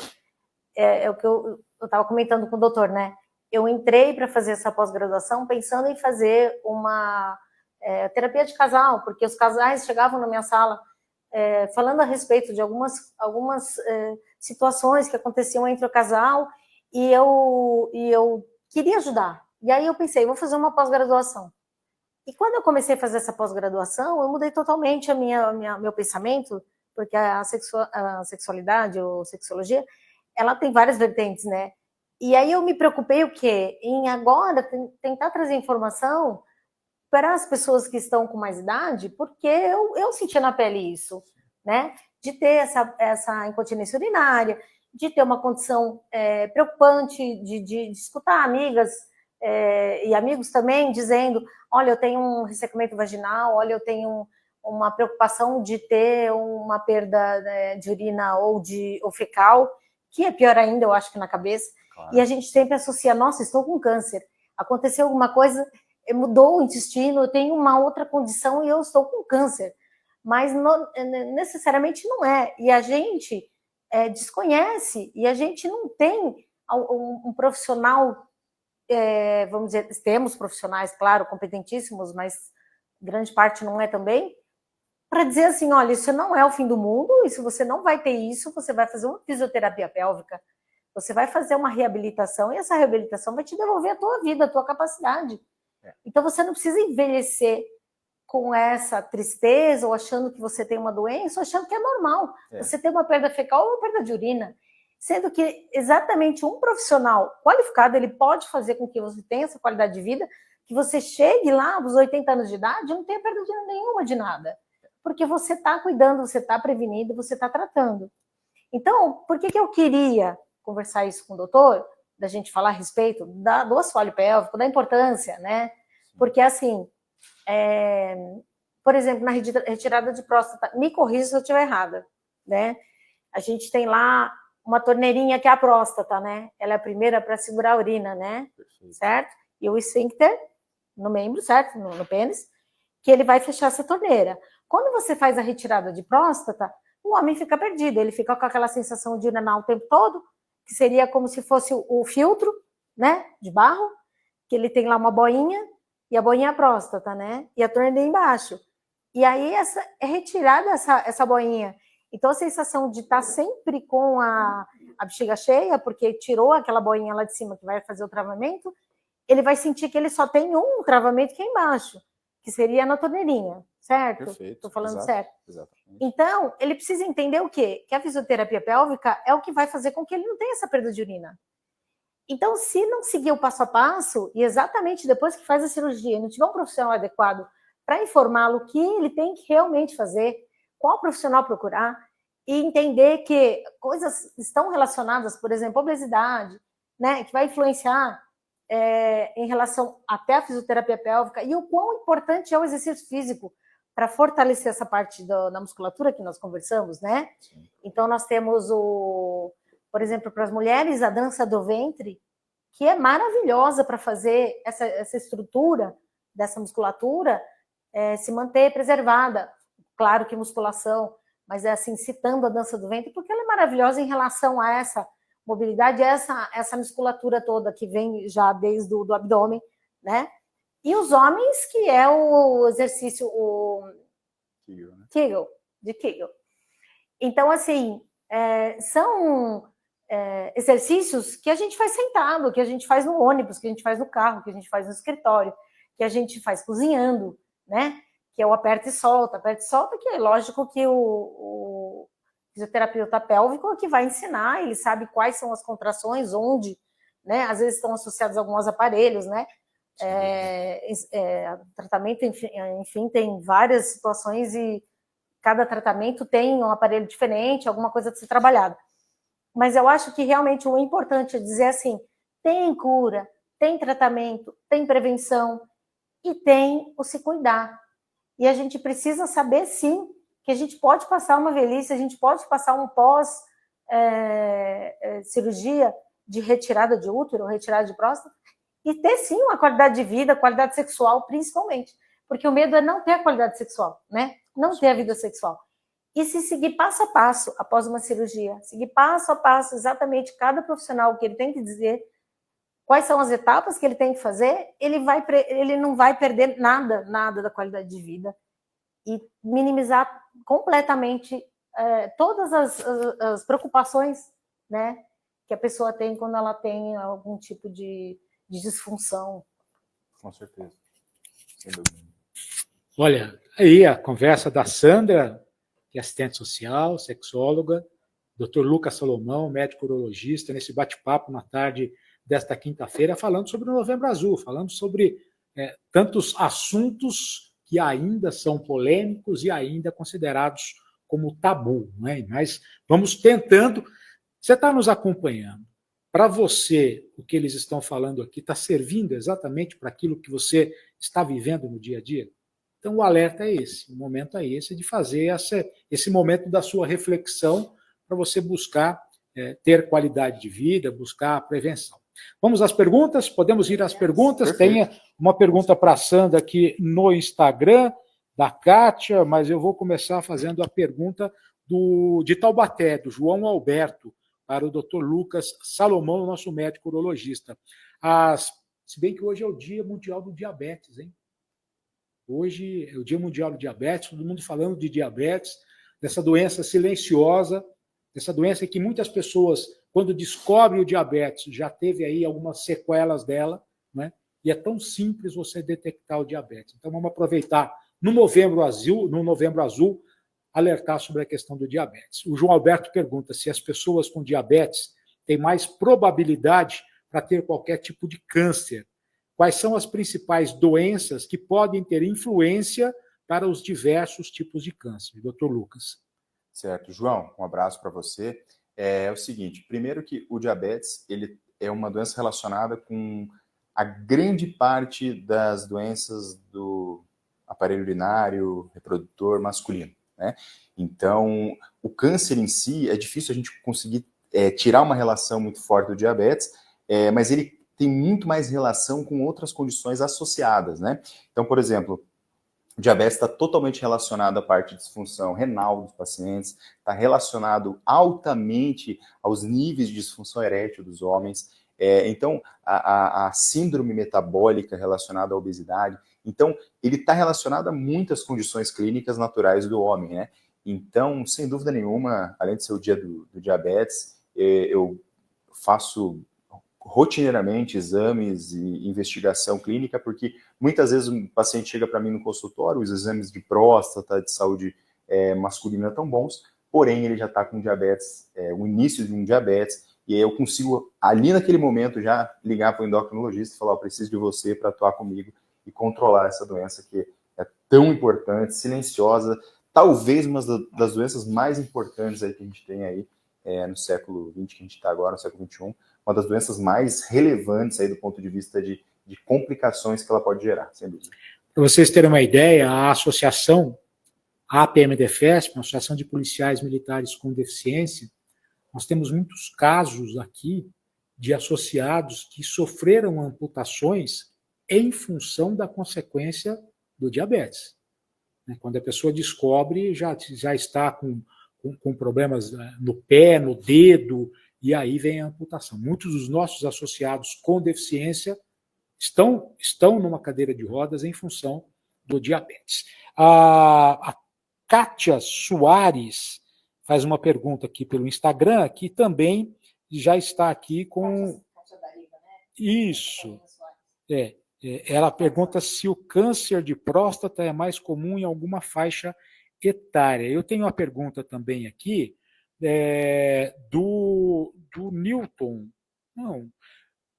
o que eu estava comentando com o doutor, né? Eu entrei para fazer essa pós-graduação pensando em fazer uma terapia de casal, porque os casais chegavam na minha sala falando a respeito de algumas situações que aconteciam entre o casal, e eu queria ajudar. E aí eu pensei, vou fazer uma pós-graduação. E quando eu comecei a fazer essa pós-graduação, eu mudei totalmente meu pensamento, porque a sexualidade ou sexologia, ela tem várias vertentes, né? E aí eu me preocupei o quê? Em agora tentar trazer informação para as pessoas que estão com mais idade, porque eu sentia na pele isso, né? De ter essa incontinência urinária, de ter uma condição preocupante, de escutar amigas e amigos também dizendo, olha, eu tenho um ressecamento vaginal, olha, eu tenho uma preocupação de ter uma perda de urina ou fecal, que é pior ainda, eu acho que na cabeça. Claro. E a gente sempre associa, nossa, estou com câncer, aconteceu alguma coisa, mudou o intestino, eu tenho uma outra condição e eu estou com câncer. Mas necessariamente não é. E a gente desconhece, e a gente não tem um profissional, vamos dizer, temos profissionais, claro, competentíssimos, mas grande parte não é também, para dizer assim, olha, isso não é o fim do mundo, e se você não vai ter isso, você vai fazer uma fisioterapia pélvica, você vai fazer uma reabilitação, e essa reabilitação vai te devolver a tua vida, a tua capacidade. Então você não precisa envelhecer com essa tristeza, ou achando que você tem uma doença, ou achando que é normal. Você tem uma perda fecal ou uma perda de urina. Sendo que exatamente um profissional qualificado, ele pode fazer com que você tenha essa qualidade de vida, que você chegue lá aos 80 anos de idade e não tenha perda nenhuma de nada. Porque você está cuidando, você está prevenindo, você está tratando. Então, por que eu queria conversar isso com o doutor, da gente falar a respeito do assoalho pélvico, da importância, né? Porque, assim, por exemplo, na retirada de próstata, me corrija se eu estiver errada, né? A gente tem lá uma torneirinha que é a próstata, né? Ela é a primeira para segurar a urina, né? Perfeito. Certo? E o esfíncter no membro, certo? No pênis, que ele vai fechar essa torneira. Quando você faz a retirada de próstata, o homem fica perdido, ele fica com aquela sensação de urinar o tempo todo, que seria como se fosse o filtro, né? De barro, que ele tem lá uma boinha, e a boinha é a próstata, né? E a torneira embaixo. E aí é retirada essa boinha. Então, a sensação de estar sempre com a bexiga cheia, porque tirou aquela boinha lá de cima que vai fazer o travamento, ele vai sentir que ele só tem um travamento que é embaixo, que seria na torneirinha, certo? Perfeito. Estou falando exato, certo? Exatamente. Então, ele precisa entender o quê? Que a fisioterapia pélvica é o que vai fazer com que ele não tenha essa perda de urina. Então, se não seguir o passo a passo, e exatamente depois que faz a cirurgia, não tiver um profissional adequado para informá-lo o que ele tem que realmente fazer, qual profissional procurar, e entender que coisas estão relacionadas, por exemplo, obesidade, né, que vai influenciar em relação até a fisioterapia pélvica, e o quão importante é o exercício físico para fortalecer essa parte da musculatura que nós conversamos, né? Sim. Então, nós temos, por exemplo, para as mulheres, a dança do ventre, que é maravilhosa para fazer essa estrutura dessa musculatura se manter preservada. Claro que musculação, mas é assim, citando a dança do ventre, porque ela é maravilhosa em relação a essa mobilidade, essa musculatura toda que vem já desde do abdômen, né? E os homens, que é o exercício, Kegel, né? de Kegel. Então, assim, são exercícios que a gente faz sentado, que a gente faz no ônibus, que a gente faz no carro, que a gente faz no escritório, que a gente faz cozinhando, né? Que é o aperta e solta, que é lógico que o fisioterapeuta pélvico é que vai ensinar, ele sabe quais são as contrações, onde, né? Às vezes estão associados a alguns aparelhos, né? Tratamento, enfim, tem várias situações e cada tratamento tem um aparelho diferente, alguma coisa de ser trabalhada. Mas eu acho que realmente o importante é dizer assim, tem cura, tem tratamento, tem prevenção e tem o se cuidar. E a gente precisa saber, sim, que a gente pode passar uma velhice, a gente pode passar um pós-cirurgia de retirada de útero, retirada de próstata, e ter, sim, uma qualidade de vida, qualidade sexual, principalmente. Porque o medo é não ter a qualidade sexual, né? Não ter a vida sexual. E se seguir passo a passo após uma cirurgia, seguir passo a passo exatamente cada profissional que ele tem que dizer, quais são as etapas que ele tem que fazer, ele não vai perder nada da qualidade de vida e minimizar completamente todas as preocupações, né, que a pessoa tem quando ela tem algum tipo de disfunção. Com certeza. Sem dúvida. Olha, aí a conversa da Sandra, que é assistente social, sexóloga, Dr. Lucas Salomão, médico urologista, nesse bate-papo na tarde desta quinta-feira, falando sobre o Novembro Azul, falando sobre tantos assuntos que ainda são polêmicos e ainda considerados como tabu, né? Mas vamos tentando. Você está nos acompanhando. Para você, o que eles estão falando aqui está servindo exatamente para aquilo que você está vivendo no dia a dia? Então, o alerta é esse, o momento é esse de fazer esse momento da sua reflexão para você buscar ter qualidade de vida, buscar prevenção. Vamos às perguntas? Podemos ir às perguntas? Tem uma pergunta para a Sandra aqui no Instagram, da Kátia, mas eu vou começar fazendo a pergunta de Taubaté, do João Alberto, para o Dr. Lucas Salomão, nosso médico urologista. Se bem que hoje é o Dia Mundial do Diabetes, hein? Hoje é o Dia Mundial do Diabetes, todo mundo falando de diabetes, dessa doença silenciosa, dessa doença que muitas pessoas, quando descobrem o diabetes, já teve aí algumas sequelas dela, né? E é tão simples você detectar o diabetes. Então vamos aproveitar no Novembro Azul, alertar sobre a questão do diabetes. O João Alberto pergunta se as pessoas com diabetes têm mais probabilidade para ter qualquer tipo de câncer. Quais são as principais doenças que podem ter influência para os diversos tipos de câncer? Dr. Lucas. Certo. João, um abraço para você. É o seguinte, primeiro que o diabetes ele é uma doença relacionada com a grande parte das doenças do aparelho urinário, reprodutor masculino, né? Então, o câncer em si, é difícil a gente conseguir tirar uma relação muito forte do diabetes, mas ele tem muito mais relação com outras condições associadas, né? Então, por exemplo, o diabetes está totalmente relacionado à parte de disfunção renal dos pacientes, está relacionado altamente aos níveis de disfunção erétil dos homens. Então, a síndrome metabólica relacionada à obesidade. Então, ele está relacionado a muitas condições clínicas naturais do homem, né? Então, sem dúvida nenhuma, além de ser o dia do diabetes, eu faço rotineiramente exames e investigação clínica, porque muitas vezes um paciente chega para mim no consultório, os exames de próstata, de saúde masculina estão bons, porém ele já está com diabetes, o início de um diabetes, e aí eu consigo, ali naquele momento, já ligar para o endocrinologista e falar, eu preciso de você para atuar comigo e controlar essa doença que é tão importante, silenciosa, talvez uma das doenças mais importantes aí que a gente tem aí no século XX, que a gente está agora, no século XXI, uma das doenças mais relevantes aí do ponto de vista de complicações que ela pode gerar, sem dúvida. Para vocês terem uma ideia, a associação, a APMDefesp, a Associação de Policiais Militares com Deficiência, nós temos muitos casos aqui de associados que sofreram amputações em função da consequência do diabetes. Quando a pessoa descobre, já está com problemas no pé, no dedo, e aí vem a amputação. Muitos dos nossos associados com deficiência estão numa cadeira de rodas em função do diabetes. A Kátia Soares faz uma pergunta aqui pelo Instagram, que também já está aqui com... Isso. Ela pergunta se o câncer de próstata é mais comum em alguma faixa etária. Eu tenho uma pergunta também aqui do Newton,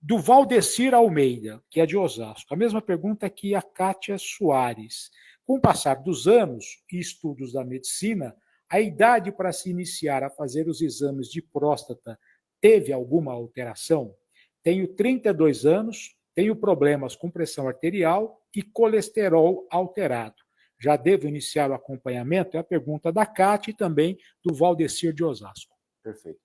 do Valdecir Almeida, que é de Osasco. A mesma pergunta que a Kátia Soares. Com o passar dos anos e estudos da medicina, a idade para se iniciar a fazer os exames de próstata teve alguma alteração? Tenho 32 anos, tenho problemas com pressão arterial e colesterol alterado. Já devo iniciar o acompanhamento? É a pergunta da Kátia e também do Valdecir de Osasco. Perfeito.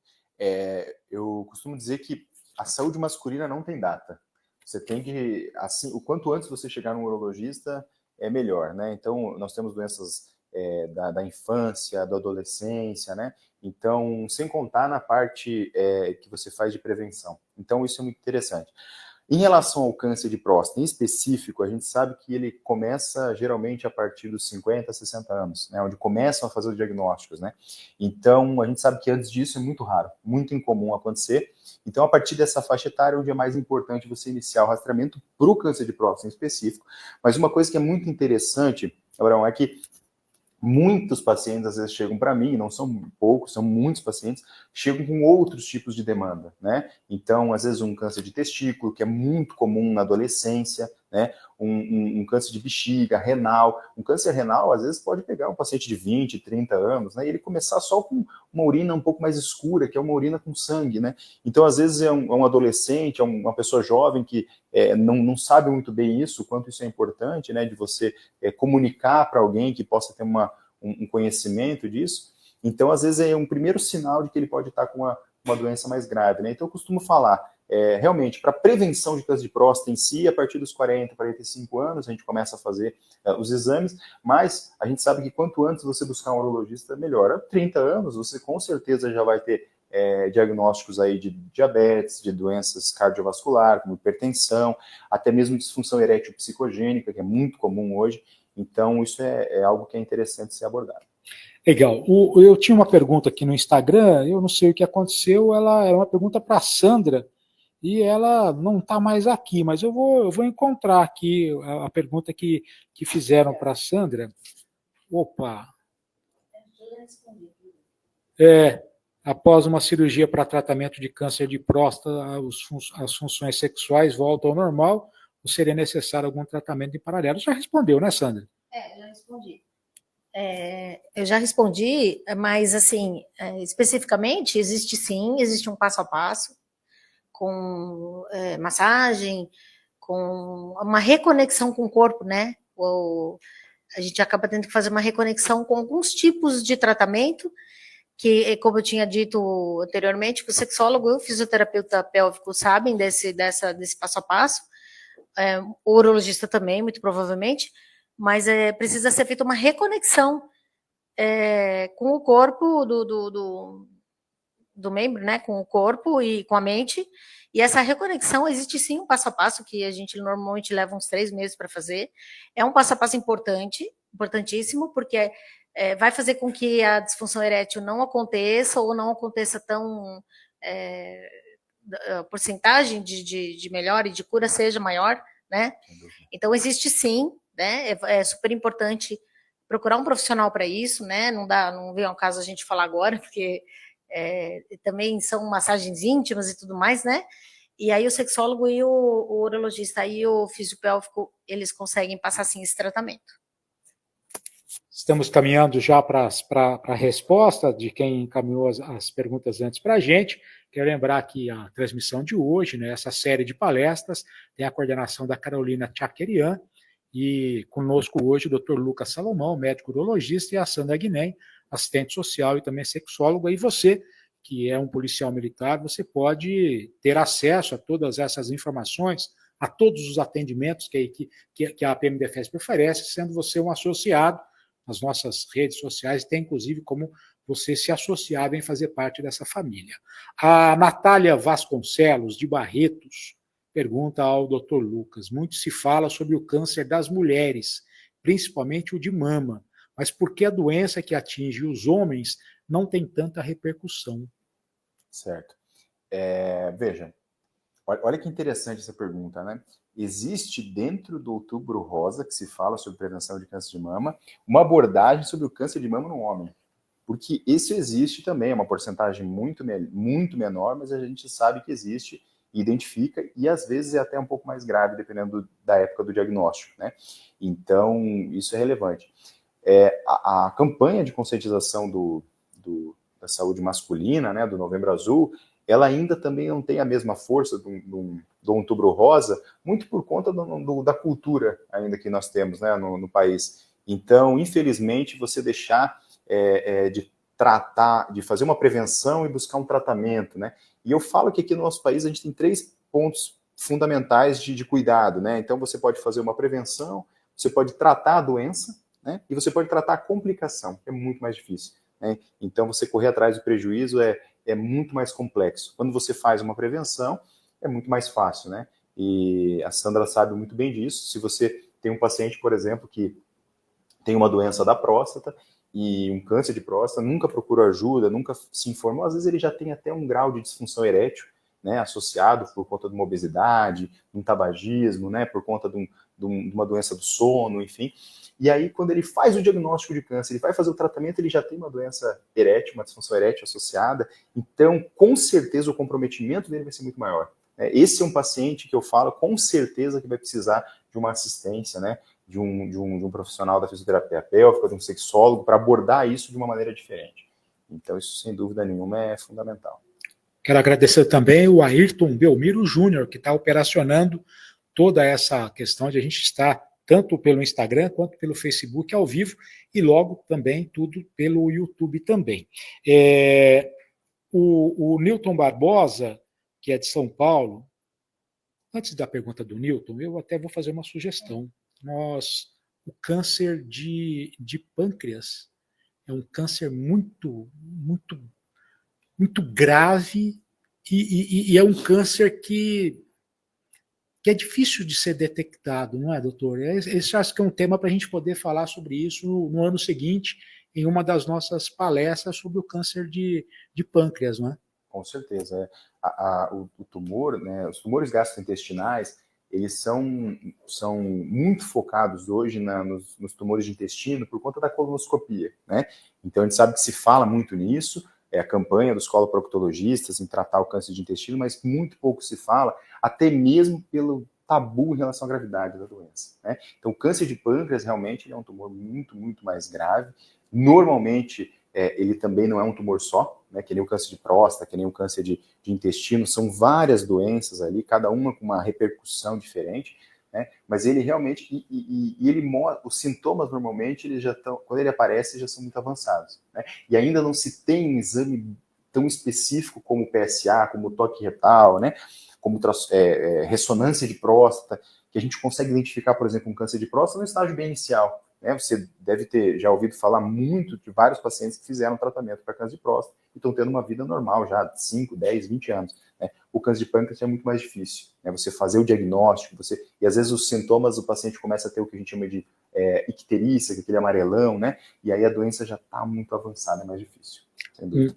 Eu costumo dizer que a saúde masculina não tem data. Você tem que, assim, o quanto antes você chegar no urologista, é melhor, né? Então, nós temos doenças da infância, da adolescência, né? Então, sem contar na parte que você faz de prevenção. Então, isso é muito interessante. Em relação ao câncer de próstata, em específico, a gente sabe que ele começa geralmente a partir dos 50, 60 anos, né, onde começam a fazer os diagnósticos, né? Então, a gente sabe que antes disso é muito raro, muito incomum acontecer. Então, a partir dessa faixa etária, onde é mais importante você iniciar o rastreamento para o câncer de próstata em específico. Mas uma coisa que é muito interessante, Abraão, é que muitos pacientes às vezes chegam para mim, não são poucos, são muitos pacientes, chegam com outros tipos de demanda, né? Então, às vezes um câncer de testículo, que é muito comum na adolescência, né? Um câncer de bexiga, renal. Um câncer renal, às vezes, pode pegar um paciente de 20, 30 anos, né? E ele começar só com uma urina um pouco mais escura, que é uma urina com sangue, né? Então, às vezes, é um adolescente, é uma pessoa jovem que não sabe muito bem isso, o quanto isso é importante, né? De você comunicar para alguém que possa ter um conhecimento disso. Então, às vezes, é um primeiro sinal de que ele pode estar com uma doença mais grave, né? Então, eu costumo falar, realmente, para prevenção de câncer de próstata em si, a partir dos 40, 45 anos, a gente começa a fazer os exames, mas a gente sabe que quanto antes você buscar um urologista, melhor. A 30 anos, você com certeza já vai ter diagnósticos aí de diabetes, de doenças cardiovasculares, como hipertensão, até mesmo disfunção erétil psicogênica, que é muito comum hoje. Então, isso é algo que é interessante ser abordado. Legal. Eu tinha uma pergunta aqui no Instagram, eu não sei o que aconteceu, ela era uma pergunta para a Sandra, e ela não está mais aqui, mas eu vou encontrar aqui a pergunta que fizeram para a Sandra. Opa! Após uma cirurgia para tratamento de câncer de próstata, as funções sexuais voltam ao normal, ou seria necessário algum tratamento em paralelo? Já respondeu, né, Sandra? Já respondi. Eu já respondi, mas, assim, especificamente, existe um passo a passo, com massagem, com uma reconexão com o corpo, né? A gente acaba tendo que fazer uma reconexão com alguns tipos de tratamento, que, como eu tinha dito anteriormente, que o sexólogo e o fisioterapeuta pélvico sabem desse passo a passo, o urologista também, muito provavelmente, mas precisa ser feita uma reconexão com o corpo do membro, né, com o corpo e com a mente, E essa reconexão existe sim um passo a passo, que a gente normalmente leva uns 3 meses para fazer. É um passo a passo importante, importantíssimo, porque vai fazer com que a disfunção erétil não aconteça ou não aconteça tão... a porcentagem de melhora e de cura seja maior, né? Então, existe sim, né? É super importante procurar um profissional para isso, né? Não vem ao caso a gente falar agora, porque também são massagens íntimas e tudo mais, né? E aí o sexólogo e o urologista e o fisiopélvico, eles conseguem passar sim esse tratamento. Estamos caminhando já para a resposta de quem encaminhou as perguntas antes para a gente. Quero lembrar que a transmissão de hoje, né, essa série de palestras, tem a coordenação da Carolina Tchakerian, e conosco hoje o Dr. Lucas Salomão, médico urologista, e a Sandra Guiné, assistente social e também sexóloga. E você, que é um policial militar, você pode ter acesso a todas essas informações, a todos os atendimentos que a PMDFESP oferece, sendo você um associado. Nas nossas redes sociais tem, inclusive, como você se associar em fazer parte dessa família. A Natália Vasconcelos, de Barretos, pergunta ao Dr. Lucas: muito se fala sobre o câncer das mulheres, principalmente o de mama, mas por que a doença que atinge os homens não tem tanta repercussão? Certo. Veja, olha que interessante essa pergunta, né? Existe dentro do Outubro Rosa, que se fala sobre prevenção de câncer de mama, uma abordagem sobre o câncer de mama no homem. Porque isso existe também, é uma porcentagem muito menor, mas a gente sabe que existe, identifica, e às vezes é até um pouco mais grave, dependendo da época do diagnóstico, né? Então, isso é relevante. A campanha de conscientização da saúde masculina, né, do Novembro Azul, ela ainda também não tem a mesma força do Outubro Rosa, muito por conta da cultura ainda que nós temos, né, no país. Então, infelizmente, você deixar de tratar, de fazer uma prevenção e buscar um tratamento, né? E eu falo que aqui no nosso país a gente tem 3 pontos fundamentais de cuidado, né? Então, você pode fazer uma prevenção, você pode tratar a doença, né? E você pode tratar a complicação, que é muito mais difícil, né? Então, você correr atrás do prejuízo é muito mais complexo. Quando você faz uma prevenção, é muito mais fácil, né? E a Sandra sabe muito bem disso. Se você tem um paciente, por exemplo, que tem uma doença da próstata e um câncer de próstata, nunca procura ajuda, nunca se informou, às vezes ele já tem até um grau de disfunção erétil, né, associado por conta de uma obesidade, um tabagismo, né, por conta de uma doença do sono, enfim. E aí, quando ele faz o diagnóstico de câncer, ele vai fazer o tratamento, ele já tem uma doença erétil, uma disfunção erétil associada, então, com certeza, o comprometimento dele vai ser muito maior. Esse é um paciente que eu falo, com certeza, que vai precisar de uma assistência, né, de um profissional da fisioterapia pélvica, de um sexólogo, para abordar isso de uma maneira diferente. Então, isso, sem dúvida nenhuma, é fundamental. Quero agradecer também o Ayrton Belmiro Júnior, que está operacionando toda essa questão de a gente estar tanto pelo Instagram quanto pelo Facebook ao vivo, e logo também tudo pelo YouTube também. O Newton Barbosa, que é de São Paulo, antes da pergunta do Newton, eu até vou fazer uma sugestão. O câncer de pâncreas é um câncer muito grave e é um câncer que é difícil de ser detectado, não é, doutor? Esse acho que é um tema para a gente poder falar sobre isso no ano seguinte, em uma das nossas palestras sobre o câncer de pâncreas, não é? Com certeza. O tumor, né, os tumores gastrointestinais, eles são muito focados hoje nos tumores de intestino por conta da colonoscopia, né? Então a gente sabe que se fala muito nisso, a campanha dos coloproctologistas em tratar o câncer de intestino, mas muito pouco se fala, até mesmo pelo tabu em relação à gravidade da doença, né? Então o câncer de pâncreas realmente é um tumor muito mais grave. Normalmente ele também não é um tumor só, né, que nem o câncer de próstata, que nem o câncer de intestino, são várias doenças ali, cada uma com uma repercussão diferente, né, mas ele realmente, os sintomas normalmente, eles já estão, quando ele aparece, já são muito avançados, né, e ainda não se tem um exame tão específico como o PSA, como o toque retal, né, como ressonância de próstata, que a gente consegue identificar, por exemplo, um câncer de próstata no estágio bem inicial. Você deve ter já ouvido falar muito de vários pacientes que fizeram tratamento para câncer de próstata e estão tendo uma vida normal já, 5, 10, 20 anos. Né? O câncer de pâncreas é muito mais difícil. Né? Você fazer o diagnóstico, e às vezes os sintomas, o paciente começa a ter o que a gente chama de icterícia, aquele amarelão, né? E aí a doença já está muito avançada, é mais difícil.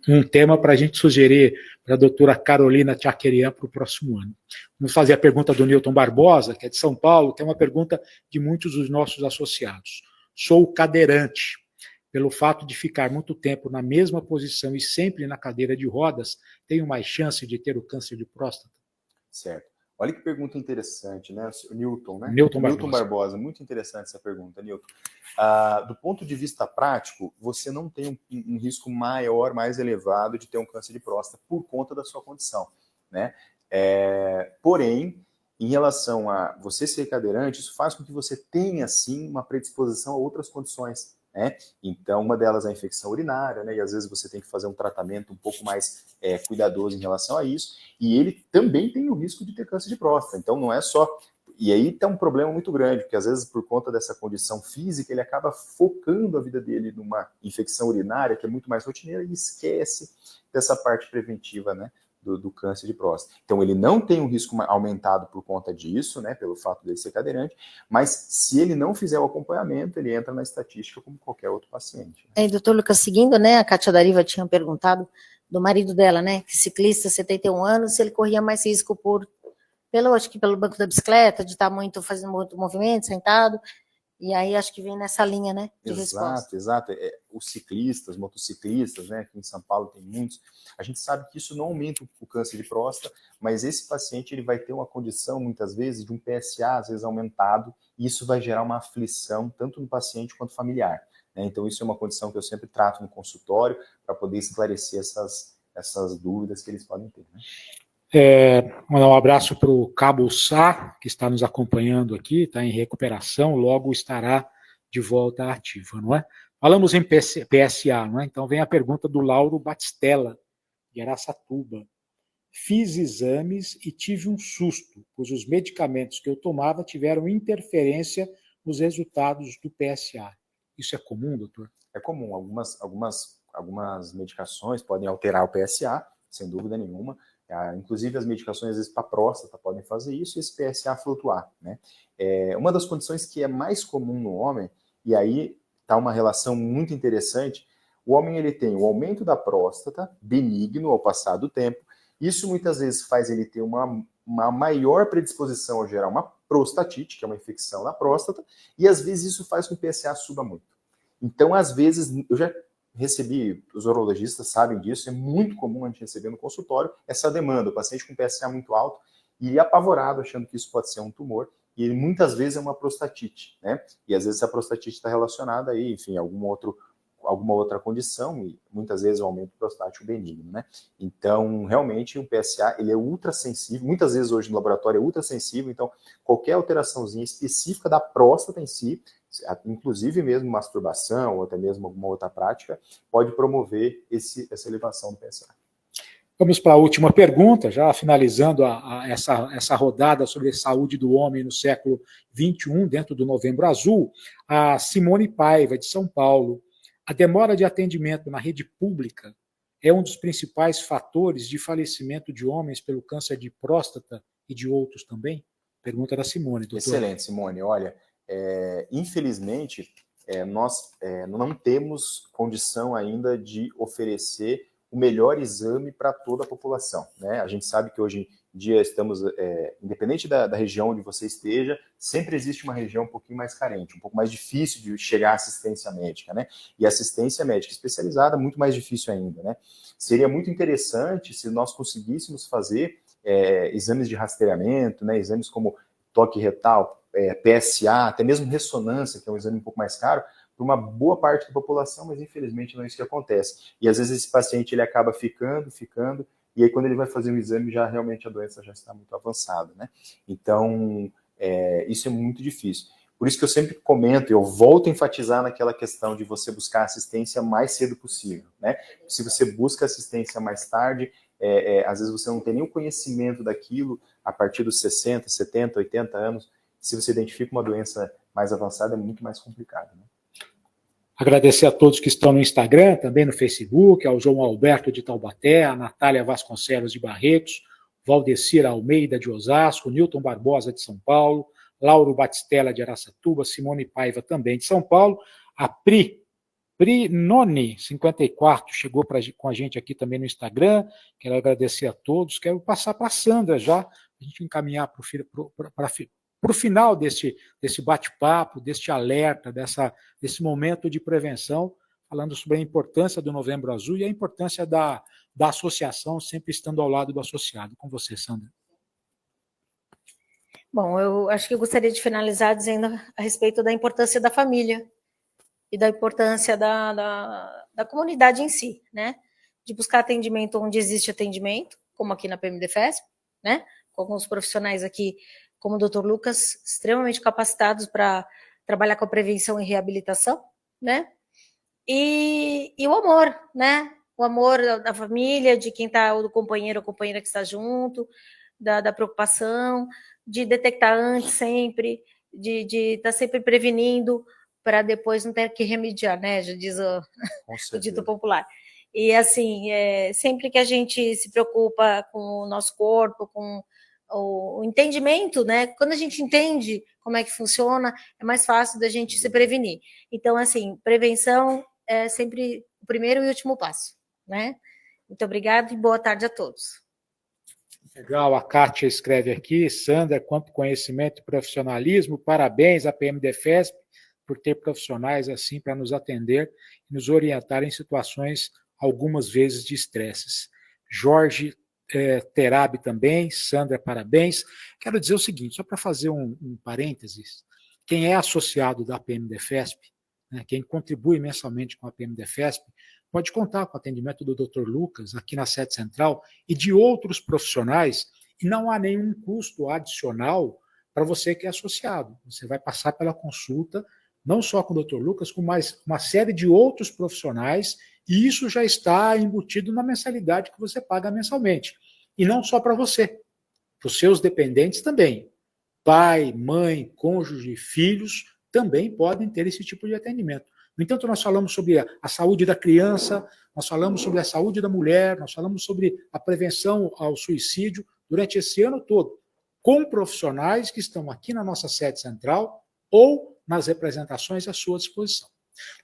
Um tema para a gente sugerir para a doutora Carolina Tchakerian para o próximo ano. Vamos fazer a pergunta do Newton Barbosa, que é de São Paulo, que é uma pergunta de muitos dos nossos associados. Sou cadeirante. Pelo fato de ficar muito tempo na mesma posição e sempre na cadeira de rodas, tenho mais chance de ter o câncer de próstata? Certo. Olha que pergunta interessante, né? O Newton, né? Newton Barbosa. Muito interessante essa pergunta, Newton. Do ponto de vista prático, você não tem um risco maior, mais elevado de ter um câncer de próstata por conta da sua condição, né? Porém, em relação a você ser cadeirante, isso faz com que você tenha, sim, uma predisposição a outras condições, né? Então, uma delas é a infecção urinária, né? E às vezes você tem que fazer um tratamento um pouco mais cuidadoso em relação a isso. E ele também tem o risco de ter câncer de próstata. Então, não é só... E aí tem um problema muito grande, porque às vezes por conta dessa condição física, ele acaba focando a vida dele numa infecção urinária, que é muito mais rotineira, e esquece dessa parte preventiva, né? Do câncer de próstata. Então, ele não tem um risco aumentado por conta disso, né, pelo fato dele ser cadeirante, mas se ele não fizer o acompanhamento, ele entra na estatística como qualquer outro paciente. Né? Doutor Lucas, seguindo, né, a Kátia Dariva tinha perguntado do marido dela, né, que ciclista, 71 anos, se ele corria mais risco acho que pelo banco da bicicleta, de estar fazendo muito movimento, sentado, e aí acho que vem nessa linha, né, de resposta. Exato. Os ciclistas, motociclistas, né, aqui em São Paulo tem muitos, a gente sabe que isso não aumenta o câncer de próstata, mas esse paciente ele vai ter uma condição, muitas vezes, de um PSA, às vezes aumentado, e isso vai gerar uma aflição, tanto no paciente quanto familiar. Né? Então, isso é uma condição que eu sempre trato no consultório, para poder esclarecer essas dúvidas que eles podem ter. Né? Mandar um abraço para o Cabo Sá, que está nos acompanhando aqui, está em recuperação, logo estará de volta ativa, não é? Falamos em PSA, não é? Então vem a pergunta do Lauro Batistella, de Araçatuba. Fiz exames e tive um susto, pois os medicamentos que eu tomava tiveram interferência nos resultados do PSA. Isso é comum, doutor? É comum. Algumas medicações podem alterar o PSA, sem dúvida nenhuma. Inclusive as medicações, às vezes, para próstata podem fazer isso e esse PSA flutuar. Né? Uma das condições que é mais comum no homem, e aí está uma relação muito interessante, o homem ele tem o aumento da próstata, benigno ao passar do tempo, isso muitas vezes faz ele ter uma maior predisposição a gerar uma prostatite, que é uma infecção na próstata, e às vezes isso faz com que o PSA suba muito. Então, às vezes, eu já recebi, os urologistas sabem disso, é muito comum a gente receber no consultório essa demanda, o paciente com PSA muito alto e apavorado, achando que isso pode ser um tumor, e ele muitas vezes é uma prostatite, né? E às vezes a prostatite está relacionada aí, enfim, alguma outra condição, e muitas vezes o aumento prostático benigno, né? Então, realmente, o PSA, ele é ultrassensível, muitas vezes hoje no laboratório é ultrassensível, então qualquer alteraçãozinha específica da próstata em si, inclusive mesmo masturbação ou até mesmo alguma outra prática, pode promover essa elevação do PSA. Vamos para a última pergunta, já finalizando essa rodada sobre a saúde do homem no século XXI, dentro do Novembro Azul. A Simone Paiva, de São Paulo. A demora de atendimento na rede pública é um dos principais fatores de falecimento de homens pelo câncer de próstata e de outros também? Pergunta da Simone, doutor. Excelente, Simone. Olha, infelizmente, nós não temos condição ainda de oferecer o melhor exame para toda a população. Né? A gente sabe que hoje em dia estamos, independente da região onde você esteja, sempre existe uma região um pouquinho mais carente, um pouco mais difícil de chegar à assistência médica. Né? E assistência médica especializada é muito mais difícil ainda. Né? Seria muito interessante se nós conseguíssemos fazer exames de rastreamento, né? Exames como toque retal, PSA, até mesmo ressonância, que é um exame um pouco mais caro, para uma boa parte da população, mas infelizmente não é isso que acontece. E às vezes esse paciente ele acaba ficando, e aí quando ele vai fazer um exame, já realmente a doença já está muito avançada, né? Então, isso é muito difícil. Por isso que eu sempre comento, eu volto a enfatizar naquela questão de você buscar assistência mais cedo possível, né? Se você busca assistência mais tarde, às vezes você não tem nenhum conhecimento daquilo, a partir dos 60, 70, 80 anos, se você identifica uma doença mais avançada, é muito mais complicado, né? Agradecer a todos que estão no Instagram, também no Facebook, ao João Alberto de Taubaté, a Natália Vasconcelos de Barretos, Valdecir Almeida de Osasco, Newton Barbosa de São Paulo, Lauro Batistella de Araçatuba, Simone Paiva também de São Paulo, a Pri Noni, 54, chegou com a gente aqui também no Instagram. Quero agradecer a todos. Quero passar para a Sandra já, para a gente encaminhar para o final desse bate-papo, deste alerta, desse momento de prevenção, falando sobre a importância do Novembro Azul e a importância da associação sempre estando ao lado do associado. Com você, Sandra. Bom, eu acho que eu gostaria de finalizar dizendo a respeito da importância da família e da importância da comunidade em si, né? De buscar atendimento onde existe atendimento, como aqui na PMDFESP, né? Com alguns profissionais aqui, como o Dr. Lucas, extremamente capacitados para trabalhar com a prevenção e reabilitação, né? E o amor, né? O amor da família, de quem está, do companheiro ou companheira que está junto, da preocupação, de detectar antes sempre, de estar sempre prevenindo, para depois não ter que remediar, né? Já diz o dito popular. E, assim, sempre que a gente se preocupa com o nosso corpo, com o entendimento, né? Quando a gente entende como é que funciona, é mais fácil da gente se prevenir. Então, assim, prevenção é sempre o primeiro e último passo, né? Muito obrigada e boa tarde a todos. Legal, a Kátia escreve aqui, Sandra, quanto conhecimento e profissionalismo, parabéns à PMDFESP por ter profissionais assim para nos atender e nos orientar em situações, algumas vezes, de estresses. Jorge Terabi também, Sandra, parabéns. Quero dizer o seguinte, só para fazer um parênteses, quem é associado da PMDFESP, né, quem contribui mensalmente com a PMDFESP, pode contar com o atendimento do Dr. Lucas aqui na sede central e de outros profissionais, e não há nenhum custo adicional para você que é associado. Você vai passar pela consulta, não só com o Dr. Lucas, com mais uma série de outros profissionais, e isso já está embutido na mensalidade que você paga mensalmente. E não só para você, para os seus dependentes também. Pai, mãe, cônjuge, filhos também podem ter esse tipo de atendimento. No entanto, nós falamos sobre a saúde da criança, nós falamos sobre a saúde da mulher, nós falamos sobre a prevenção ao suicídio durante esse ano todo, com profissionais que estão aqui na nossa sede central ou nas representações à sua disposição.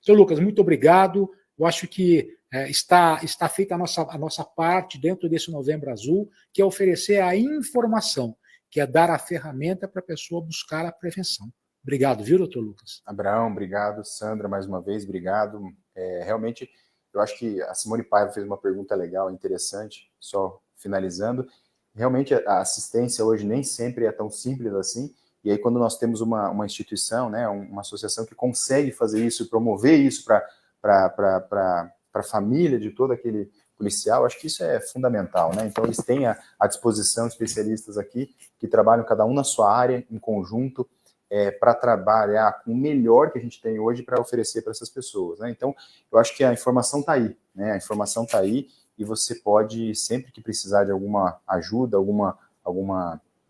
Então, Lucas, muito obrigado. Eu acho que está feita a nossa parte dentro desse Novembro Azul, que é oferecer a informação, que é dar a ferramenta para a pessoa buscar a prevenção. Obrigado, viu, doutor Lucas? Abraão, obrigado. Sandra, mais uma vez, obrigado. Realmente, eu acho que a Simone Paiva fez uma pergunta legal, interessante, só finalizando. Realmente, a assistência hoje nem sempre é tão simples assim, e aí quando nós temos uma instituição, né, uma associação que consegue fazer isso, promover isso para a família de todo aquele policial, acho que isso é fundamental, né? Então, eles têm à disposição especialistas aqui que trabalham cada um na sua área, em conjunto, para trabalhar com o melhor que a gente tem hoje para oferecer para essas pessoas, né? Então, eu acho que a informação está aí, né? A informação está aí e você pode, sempre que precisar de alguma ajuda,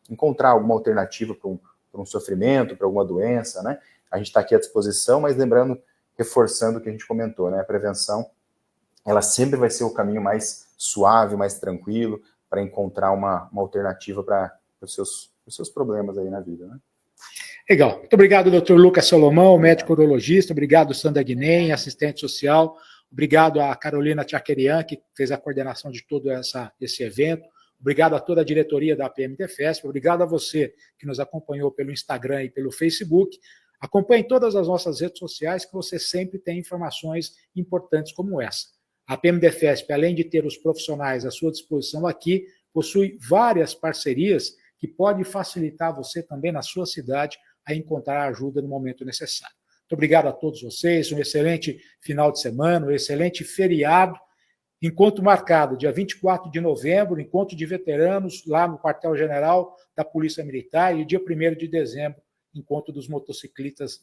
encontrar alguma alternativa para um sofrimento, para alguma doença, né? A gente está aqui à disposição, mas lembrando, reforçando o que a gente comentou, né? A prevenção, ela sempre vai ser o caminho mais suave, mais tranquilo, para encontrar uma alternativa para os seus problemas aí na vida, né? Legal. Muito obrigado, doutor Lucas Salomão, médico urologista. Obrigado, Sandra Guinem, assistente social. Obrigado a Carolina Tchakerian, que fez a coordenação de todo esse evento. Obrigado a toda a diretoria da PMDFESP. Obrigado a você que nos acompanhou pelo Instagram e pelo Facebook. Acompanhe todas as nossas redes sociais, que você sempre tem informações importantes como essa. A PMDFESP, além de ter os profissionais à sua disposição aqui, possui várias parcerias que podem facilitar você também na sua cidade a encontrar ajuda no momento necessário. Muito obrigado a todos vocês, um excelente final de semana, um excelente feriado. Encontro marcado, dia 24 de novembro, encontro de veteranos lá no quartel-general da Polícia Militar, e dia 1º de dezembro, encontro dos motociclistas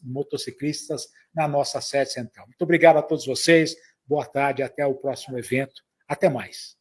na nossa sede central. Muito obrigado a todos vocês, boa tarde, até o próximo evento, até mais.